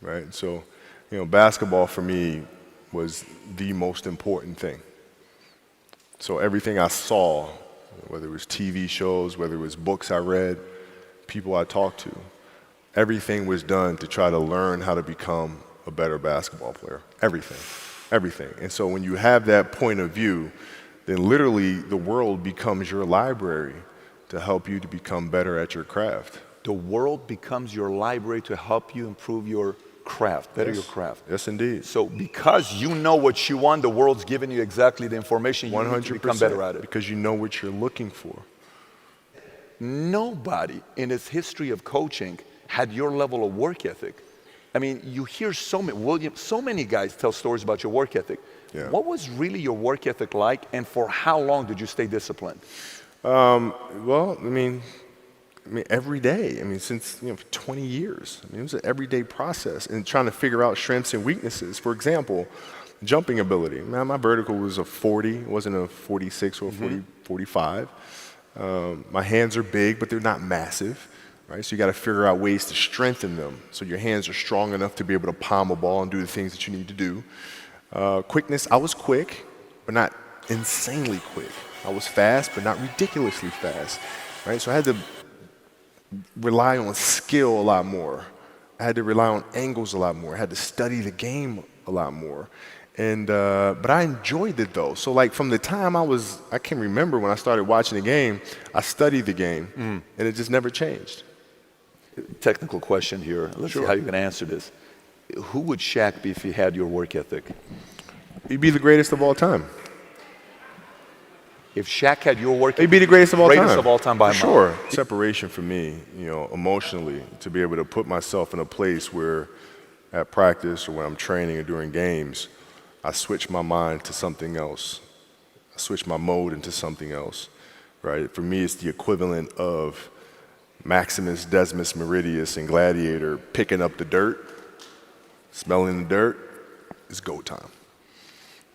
right? So, basketball for me was the most important thing. So everything I saw, whether it was TV shows, whether it was books I read, people I talked to, everything was done to try to learn how to become a better basketball player. Everything, everything. And so when you have that point of view, then literally the world becomes your library to help you to become better at your craft. The world becomes your library to help you improve your craft, better your craft. Yes, indeed. So because you know what you want, the world's giving you exactly the information you need to become better at it. Because you know what you're looking for. Nobody in its history of coaching had your level of work ethic. I mean, you hear so many guys tell stories about your work ethic. Yeah. What was really your work ethic like, and for how long did you stay disciplined? Well, I mean, every day. I mean, since for 20 years. I mean, it was an everyday process and trying to figure out strengths and weaknesses. For example, jumping ability. Man, my vertical was a 40, it wasn't a 46 or a 45. My hands are big, but they're not massive, right? So you got to figure out ways to strengthen them so your hands are strong enough to be able to palm a ball and do the things that you need to do. Quickness, I was quick, but not insanely quick. I was fast, but not ridiculously fast, right? So I had to rely on skill a lot more. I had to rely on angles a lot more. I had to study the game a lot more. And but I enjoyed it though. So like from the time I can remember when I started watching the game, I studied the game, and it just never changed. Technical question here. Let's see how you can answer this. Who would Shaq be if he had your work ethic? He'd be the greatest of all time. If Shaq had your work ethic, he'd be the greatest of all time. Greatest of all time by a mile. Sure. Separation for me, emotionally, to be able to put myself in a place where at practice or when I'm training or during games, I switch my mind to something else. I switch my mode into something else, right? For me, it's the equivalent of Maximus Decimus Meridius and Gladiator picking up the dirt, smelling the dirt. It's go time,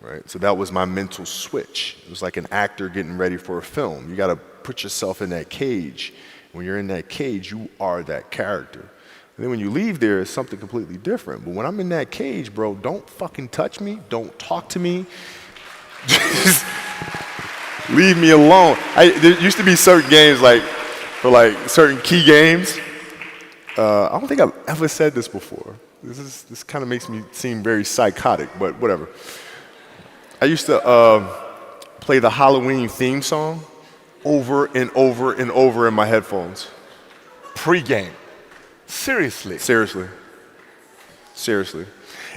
right? So that was my mental switch. It was like an actor getting ready for a film. You got to put yourself in that cage. When you're in that cage, you are that character. And then when you leave there, it's something completely different. But when I'm in that cage, bro, don't fucking touch me. Don't talk to me. Just leave me alone. There used to be certain games, for certain key games. I don't think I've ever said this before. This kind of makes me seem very psychotic, but whatever. I used to play the Halloween theme song over and over and over in my headphones. Pre-game. Seriously? Seriously.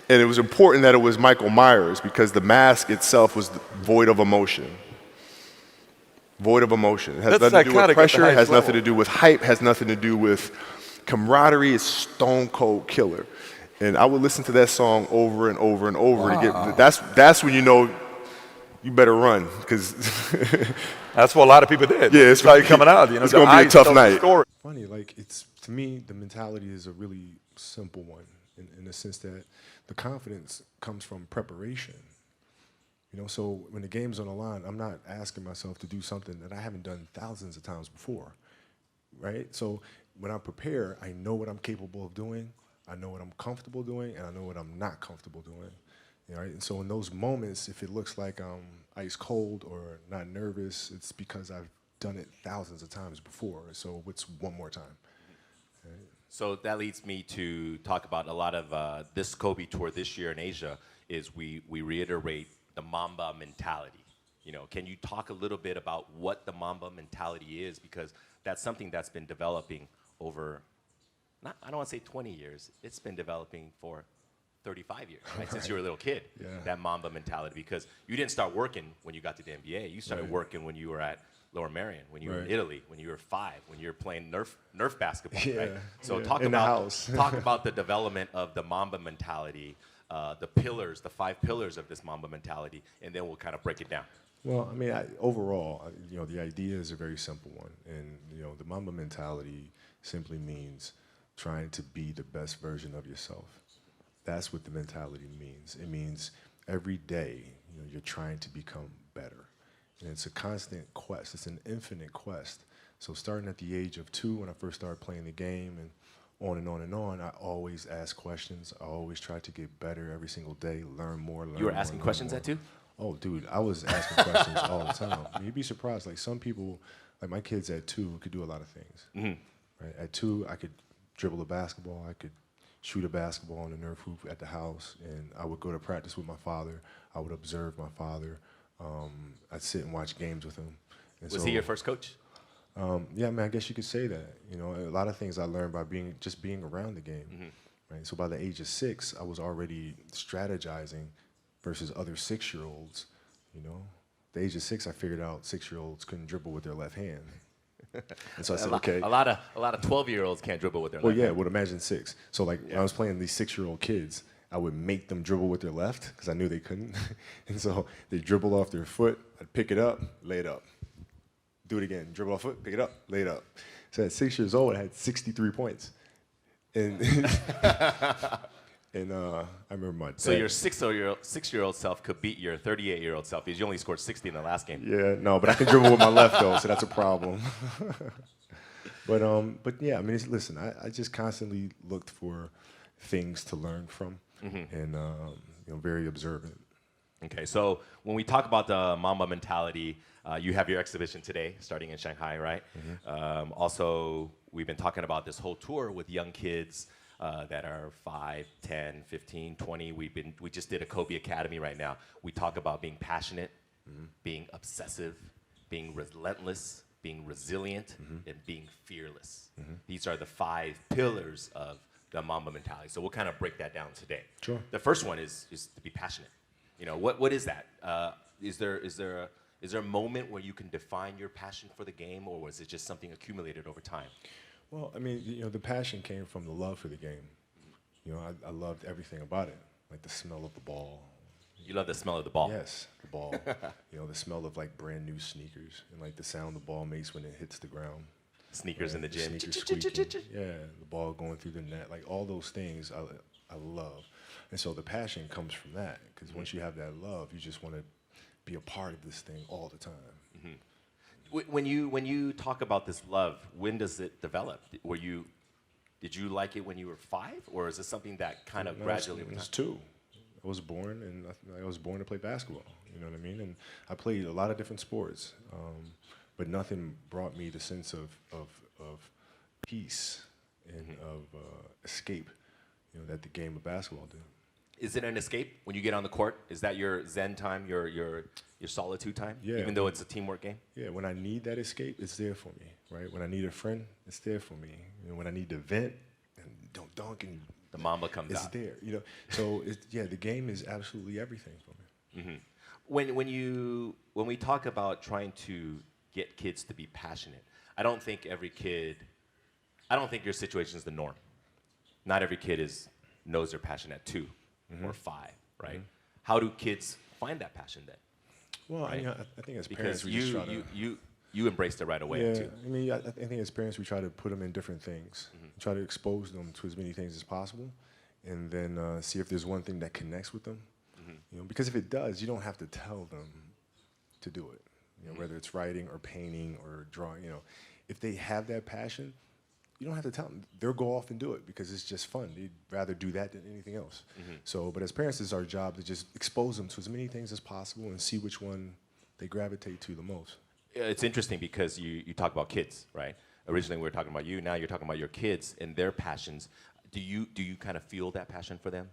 And it was important that it was Michael Myers because the mask itself was void of emotion. Void of emotion. It has nothing to do with pressure, it has nothing to do with hype, has nothing to do with camaraderie. It's stone cold killer. And I would listen to that song over and over and over to get. That's when you know you better run because. That's what a lot of people did. Yeah, it's probably coming out. It's gonna be a tough night. Funny, to me, the mentality is a really simple one in the sense that the confidence comes from preparation. So when the game's on the line, I'm not asking myself to do something that I haven't done thousands of times before, right? So when I prepare, I know what I'm capable of doing, I know what I'm comfortable doing, and I know what I'm not comfortable doing, right? And so in those moments, if it looks like I'm ice cold or not nervous, it's because I've done it thousands of times before, so it's one more time. Right? So that leads me to talk about a lot of this Kobe tour this year in Asia is we reiterate the MAMBA mentality. Can you talk a little bit about what the MAMBA mentality is? Because that's something that's been developing over, I don't want to say 20 years, it's been developing for 35 years, right? Since you were a little kid, that MAMBA mentality. Because you didn't start working when you got to the NBA. You started working when you were at Lower Merion, when you were in Italy, when you were 5, when you were playing Nerf basketball, right? So talk about the development of the MAMBA mentality, the 5 pillars of this MAMBA mentality, and then we'll kind of break it down. Well, I mean, overall, the idea is a very simple one, and the MAMBA mentality simply means trying to be the best version of yourself. That's what the mentality means. It means every day, you're trying to become better. And it's a constant quest. It's an infinite quest. So starting at the age of 2, when I first started playing the game, and on and on and on, I always ask questions. I always try to get better every single day, learn more, learn You were more, asking learn questions more. at 2? Oh, dude, I was asking questions all the time. I mean, you'd be surprised. Like some people, like my kids at 2 could do a lot of things. Right? At 2, I could dribble a basketball. I could shoot a basketball on the Nerf hoop at the house, and I would go to practice with my father. I would observe my father. I'd sit and watch games with him. And Was so, he your first coach? yeah, I mean, I guess you could say that. You know, a lot of things I learned by being around the game. Right? So by the age of 6, I was already strategizing versus other 6-year-olds. You know, at the age of 6, I figured out 6-year-olds couldn't dribble with their left hand. And so I said, okay. A lot of 12-year-olds can't dribble with their Well, left yeah, hand. would imagine 6. So like when I was playing these 6-year-old kids, I would make them dribble with their left because I knew they couldn't. And so they dribble off their foot. I'd pick it up, lay it up. Do it again. Dribble off foot, pick it up, lay it up. So at 6 years old, I had 63 points. And and I remember my dad. So your 6-year-old self could beat your 38-year-old self because you only scored 60 in the last game. Yeah, no, but I can dribble with my left though, so that's a problem. But yeah, I mean, listen, I just constantly looked for things to learn from, and you know, very observant. Okay, so when we talk about the Mamba mentality, you have your exhibition today, starting in Shanghai, right? Also, we've been talking about this whole tour with young kids that are 5, 10, 15, 20. We just did a Kobe Academy right now. We talk about being passionate, being obsessive, being relentless, being resilient, and being fearless. These are the 5 pillars of the Mamba mentality. So we'll kind of break that down today. Sure. The first one is to be passionate. You know, what is that? Is there a moment where you can define your passion for the game, or was it just something accumulated over time? Well, I mean, you know, the passion came from the love for the game. You know, I loved everything about it, like the smell of the ball. You love the smell of the ball. Yes, the ball. You know, the smell of like brand new sneakers and like the sound the ball makes when it hits the ground. Sneakers in the The gym. sneakers squeaking. Yeah, the ball going through the net, like all those things I love. And so the passion comes from that, because once you have that love, you just want to be a part of this thing all the time. When you talk about this love, when does it develop? Did you like it when you were 5, or is it something that kind of gradually? It was 2. I was born, and I was born to play basketball. You know what I mean? And I played a lot of different sports, but nothing brought me the sense of peace and of escape, you know, that the game of basketball did. Is it an escape when you get on the court? Is that your zen time, your solitude time? Yeah. Even though it's a teamwork game? Yeah, when I need that escape, it's there for me, right? When I need a friend, it's there for me. You know, when I need to vent and don't dunk and The Mamba comes it's out. there. You know, so the game is absolutely everything for me. When we talk about trying to get kids to be passionate, I don't think your situation is the norm. Not every kid knows their passion at 2 or 5, right? How do kids find that passion then? Well, Right. I think as Because parents, we just try to. you embraced it right away Yeah, too. I mean, I think as parents, we try to put them in different things, try to expose them to as many things as possible, and then see if there's one thing that connects with them. You know, because if it does, you don't have to tell them to do it. You know, whether it's writing or painting or drawing. You know, if they have that passion, you don't have to tell them. They'll go off and do it because it's just fun. They'd rather do that than anything else. So, but as parents, it's our job to just expose them to as many things as possible and see which one they gravitate to the most. It's interesting because you talk about kids, right? Originally we were talking about you. Now you're talking about your kids and their passions. Do you kind of feel that passion for them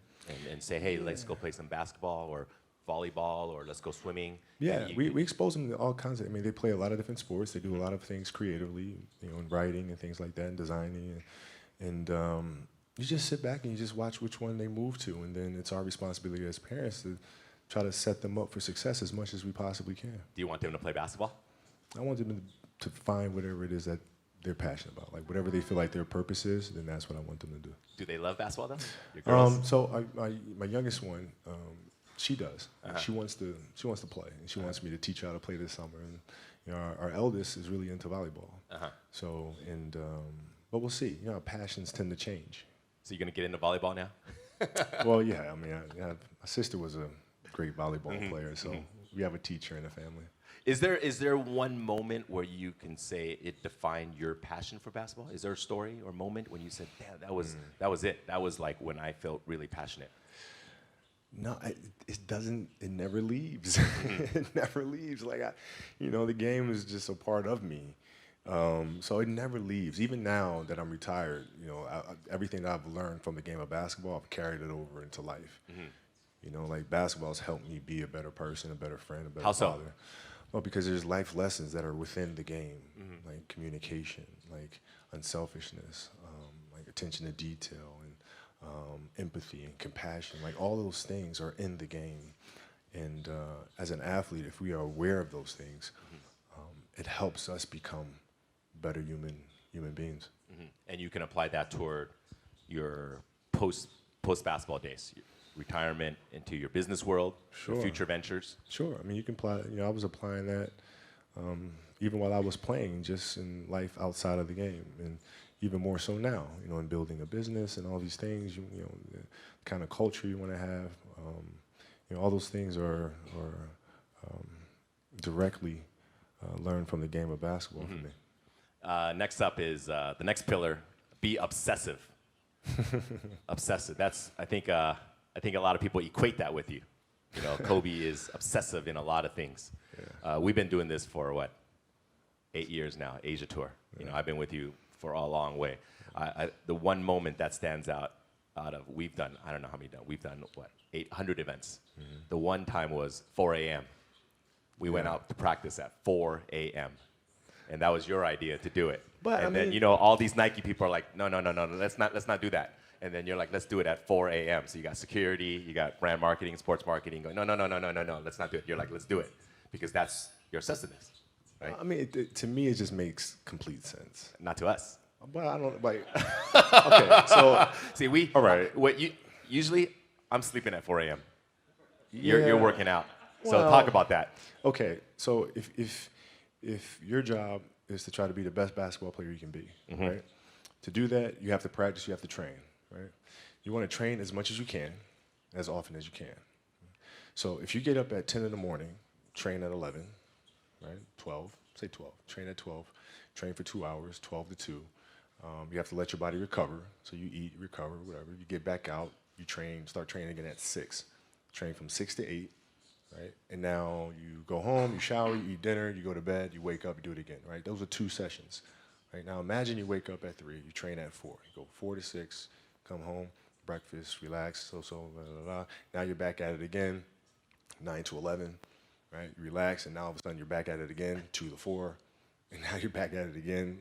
and say, hey, let's go play some basketball or volleyball or let's go swimming? Yeah, And we expose them to all kinds of. I mean, they play a lot of different sports. They do a lot of things creatively, you know, in writing and things like that, and designing, and you just sit back and you just watch which one they move to, and then it's our responsibility as parents to try to set them up for success as much as we possibly can. Do you want them to play basketball? I want them to find whatever it is that they're passionate about, like whatever they feel like their purpose is. Then that's what I want them to do. Do they love basketball though? Your girls? So my youngest one. She does. She wants to play, and she wants me to teach her how to play this summer. And you know, our eldest is really into volleyball. So but we'll see. You know, our passions tend to change. So you're gonna get into volleyball now? Well, yeah. I mean, my sister was a great volleyball player, so we have a teacher in the family. Is there one moment where you can say it defined your passion for basketball? Is there a story or moment when you said, "Damn, that was it. That was like when I felt really passionate." No, it doesn't. It never leaves. It never leaves. Like the game is just a part of me. So it never leaves. Even now that I'm retired, everything that I've learned from the game of basketball, I've carried it over into life. Like basketball's helped me be a better person, a better friend, a better How so? father. Well, because there's life lessons that are within the game, like communication, like unselfishness, like attention to detail, and empathy and compassion. Like all those things are in the game. And as an athlete, if we are aware of those things, it helps us become better human beings. And you can apply that toward your post basketball days, your retirement, into your business world, your Sure. future ventures. Sure. I mean, you can apply. I was applying that even while I was playing, just in life outside of the game, and even more so now. In building a business and all these things. The kind of culture you want to have. All those things are directly learned from the game of basketball for me. Next up is the next pillar: be obsessive. Obsessive. That's I think a lot of people equate that with you. Kobe is obsessive in a lot of things. Yeah. We've been doing this for what, 8 years now, Asia tour. I've been with you for a long way. The one moment that stands out of we've done, I don't know how many done. We've done what, 800 events. The one time was 4 a.m. We went out to practice at 4 a.m. And that was your idea to do it. But, and I then mean- all these Nike people are like, no, let's not do that. And then you're like, let's do it at 4 a.m. So you got security, you got brand marketing, sports marketing going, no, let's not do it. You're like, let's do it. Because that's your obsessiveness, right? I mean, to me, it just makes complete sense. Not to us. But I don't like. Okay, so See, all right. Usually, I'm sleeping at 4 a.m. You're Yeah. working out. So Well- talk about that. Okay, so if your job is to try to be the best basketball player you can be, right? To do that, you have to practice, you have to train, right? You want to train as much as you can, as often as you can. So if you get up at 10 in the morning, train at 11, right? 12, say 12, train at 12, train for 2 hours, 12 to 2. You have to let your body recover. So you eat, recover, whatever. You get back out, you train, start training again at 6. Train from 6 to 8, right? And now you go home, you shower, you eat dinner, you go to bed, you wake up, you do it again, right? Those are 2 sessions, right? Now imagine you wake up at 3, you train at 4. You go 4 to 6, come home, breakfast, relax, blah, blah, blah. Now you're back at it again, 9 to 11, right? You relax, and now all of a sudden you're back at it again, 2 to 4, and now you're back at it again,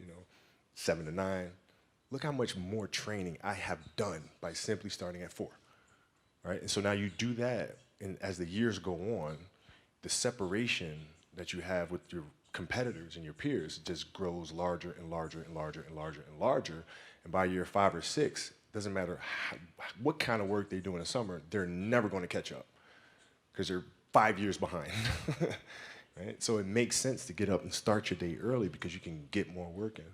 7 to 9. Look how much more training I have done by simply starting at 4, right? And so now you do that, and as the years go on, the separation that you have with your competitors and your peers just grows larger and larger and larger and larger and larger. And by year 5 or 6, doesn't matter what kind of work they do in the summer, they're never going to catch up because they're 5 years behind. Right? So it makes sense to get up and start your day early because you can get more work in.